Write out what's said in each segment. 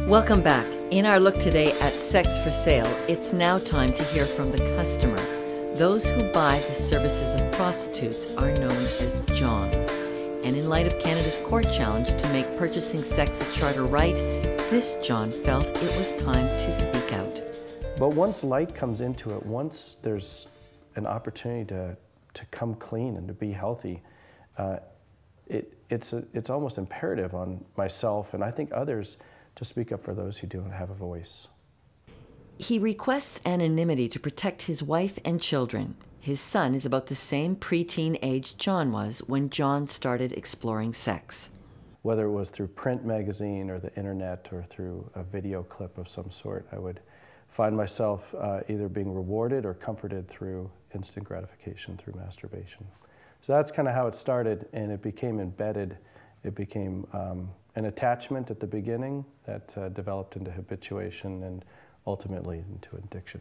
Welcome back. In our look today at Sex for Sale, it's now time to hear from the customer. Those who buy the services of prostitutes are known as Johns. And in light of Canada's court challenge to make purchasing sex a charter right, this John felt it was time to speak out. But once light comes into it, once there's an opportunity to come clean and to be healthy, it's almost imperative on myself and I think others to speak up for those who don't have a voice. He requests anonymity to protect his wife and children. His son is about the same preteen age John was when John started exploring sex. Whether it was through print magazine or the internet or through a video clip of some sort, I would find myself either being rewarded or comforted through instant gratification through masturbation. So that's kind of how it started, and it became embedded. It became an attachment at the beginning that developed into habituation and ultimately into addiction.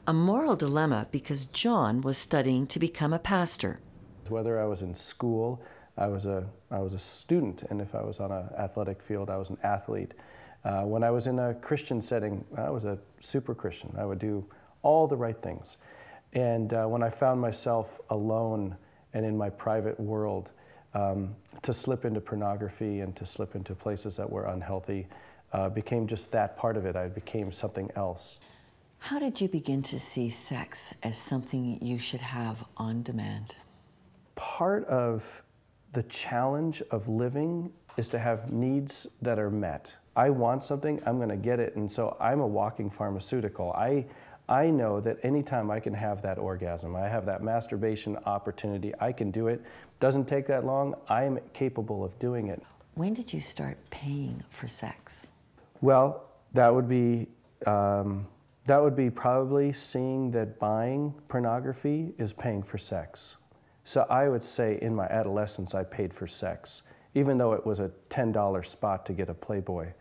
A moral dilemma because John was studying to become a pastor. Whether I was in school, I was a student, and if I was on an athletic field, I was an athlete. When I was in a Christian setting, I was a super Christian. I would do all the right things. And when I found myself alone and in my private world, to slip into pornography and to slip into places that were unhealthy became just that part of it. I became something else. How did you begin to see sex as something you should have on demand? Part of the challenge of living is to have needs that are met. I want something, I'm going to get it, and so I'm a walking pharmaceutical. I know that anytime I can have that orgasm, I have that masturbation opportunity, I can do it. Doesn't take that long, I am capable of doing it. When did you start paying for sex? Well, that would be probably seeing that buying pornography is paying for sex. So I would say in my adolescence I paid for sex, even though it was a $10 spot to get a Playboy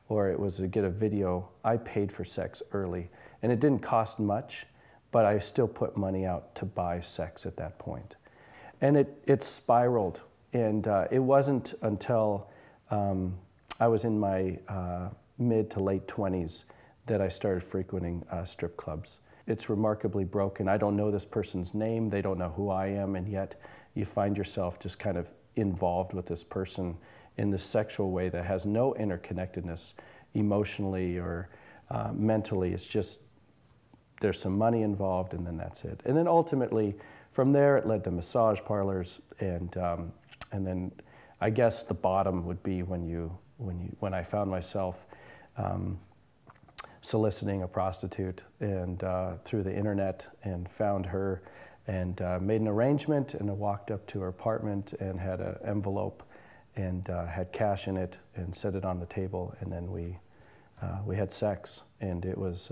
or it was to get a video. I paid for sex early, and it didn't cost much, but I still put money out to buy sex at that point. And it spiraled, and it wasn't until I was in my mid to late 20s that I started frequenting strip clubs. It's remarkably broken. I don't know this person's name, they don't know who I am, and yet you find yourself just kind of involved with this person in this sexual way that has no interconnectedness emotionally or mentally. It's just there's some money involved, and then that's it. And then ultimately, from there, it led to massage parlors, and then I guess the bottom would be when I found myself soliciting a prostitute and through the internet, and found her and made an arrangement, and I walked up to her apartment and had an envelope and had cash in it and set it on the table, and then we had sex, and it was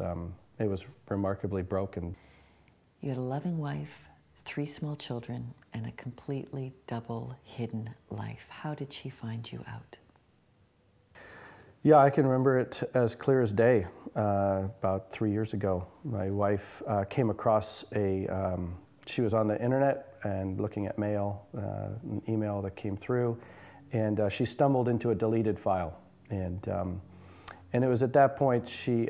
remarkably broken. You had a loving wife, 3 small children, and a completely double hidden life. How did she find you out? Yeah, I can remember it as clear as day. About 3 years ago, my wife came across she was on the internet and looking at mail, an email that came through, and she stumbled into a deleted file. And it was at that point she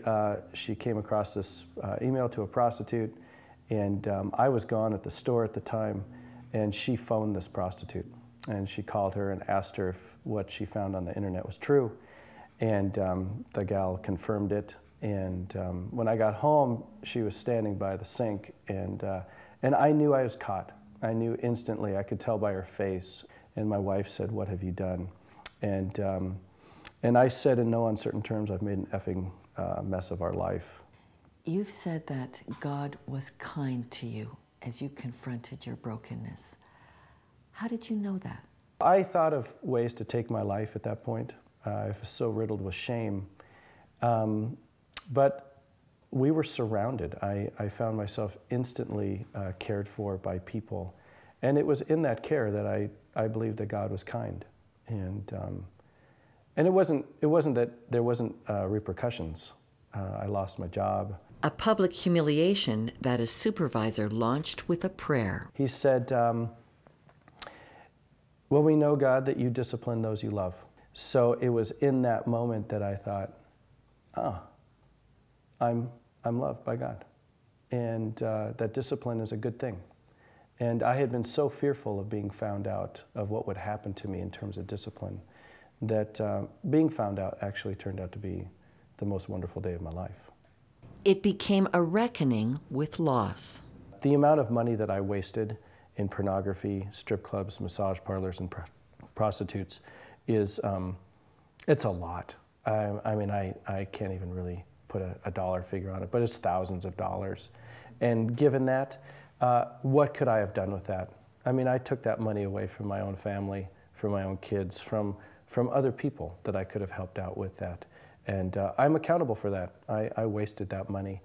came across this email to a prostitute, and I was gone at the store at the time, and she phoned this prostitute, and she called her and asked her if what she found on the internet was true, and the gal confirmed it. And when I got home, she was standing by the sink, and I knew I was caught. I knew instantly. I could tell by her face. And my wife said, "What have you done?" And I said in no uncertain terms, "I've made an effing mess of our life." You've said that God was kind to you as you confronted your brokenness. How did you know that? I thought of ways to take my life at that point. I was so riddled with shame. But we were surrounded. I found myself instantly cared for by people. And it was in that care that I believed that God was kind. And it wasn't that there wasn't repercussions. I lost my job. A public humiliation that a supervisor launched with a prayer. He said, well, we know, God, that you discipline those you love. So it was in that moment that I thought, I'm loved by God, and that discipline is a good thing. And I had been so fearful of being found out, of what would happen to me in terms of discipline, that being found out actually turned out to be the most wonderful day of my life. It became a reckoning with loss. The amount of money that I wasted in pornography, strip clubs, massage parlors, and prostitutes is, it's a lot. I mean, I can't even really put a dollar figure on it, but it's thousands of dollars. And given that, what could I have done with that? I mean, I took that money away from my own family, from my own kids, from other people that I could have helped out with that. And I'm accountable for that. I wasted that money.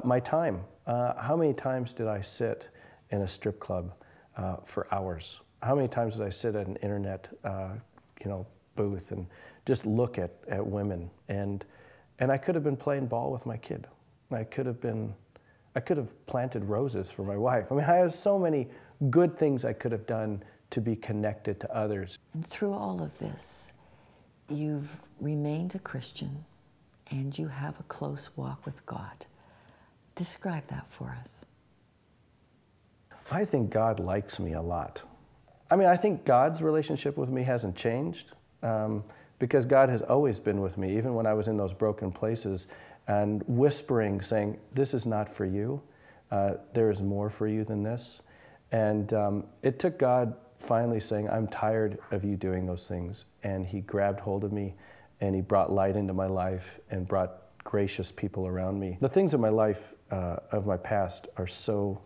My time, how many times did I sit in a strip club for hours? How many times did I sit at an internet booth and just look at women? And I could have been playing ball with my kid. I could have planted roses for my wife. I mean, I have so many good things I could have done to be connected to others. And through all of this, you've remained a Christian and you have a close walk with God. Describe that for us. I think God likes me a lot. I mean, I think God's relationship with me hasn't changed because God has always been with me, even when I was in those broken places and whispering, saying, this is not for you. There is more for you than this. And it took God finally saying, I'm tired of you doing those things. And he grabbed hold of me and he brought light into my life and brought gracious people around me. The things in my life, of my past, are so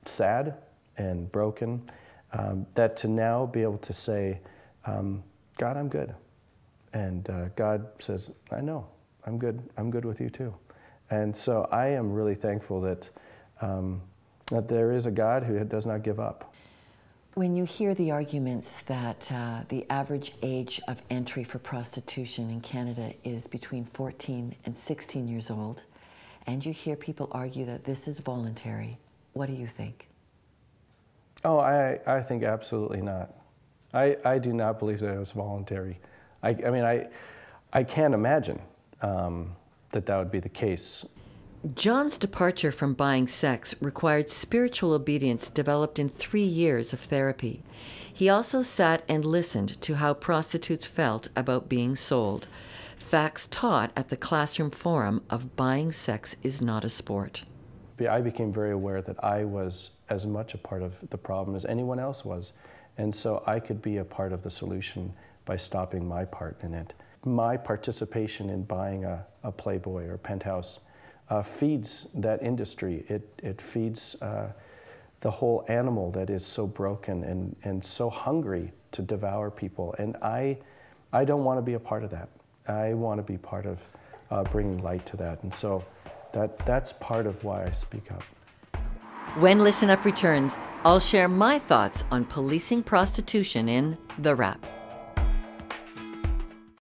sad and broken that to now be able to say, God, I'm good. And God says, I know, I'm good with you too. And so I am really thankful that, that there is a God who does not give up. When you hear the arguments that the average age of entry for prostitution in Canada is between 14 and 16 years old, and you hear people argue that this is voluntary, what do you think? Oh, I think absolutely not. I do not believe that it was voluntary. I mean, I can't imagine that would be the case. John's departure from buying sex required spiritual obedience developed in 3 years of therapy. He also sat and listened to how prostitutes felt about being sold. Facts taught at the Classroom Forum of Buying Sex is Not a Sport. I became very aware that I was as much a part of the problem as anyone else was. And so I could be a part of the solution by stopping my part in it. My participation in buying a Playboy or Penthouse feeds that industry. It feeds the whole animal that is so broken and so hungry to devour people. And I don't want to be a part of that. I want to be part of bringing light to that. And so that's part of why I speak up. When Listen Up returns, I'll share my thoughts on policing prostitution in The Wrap.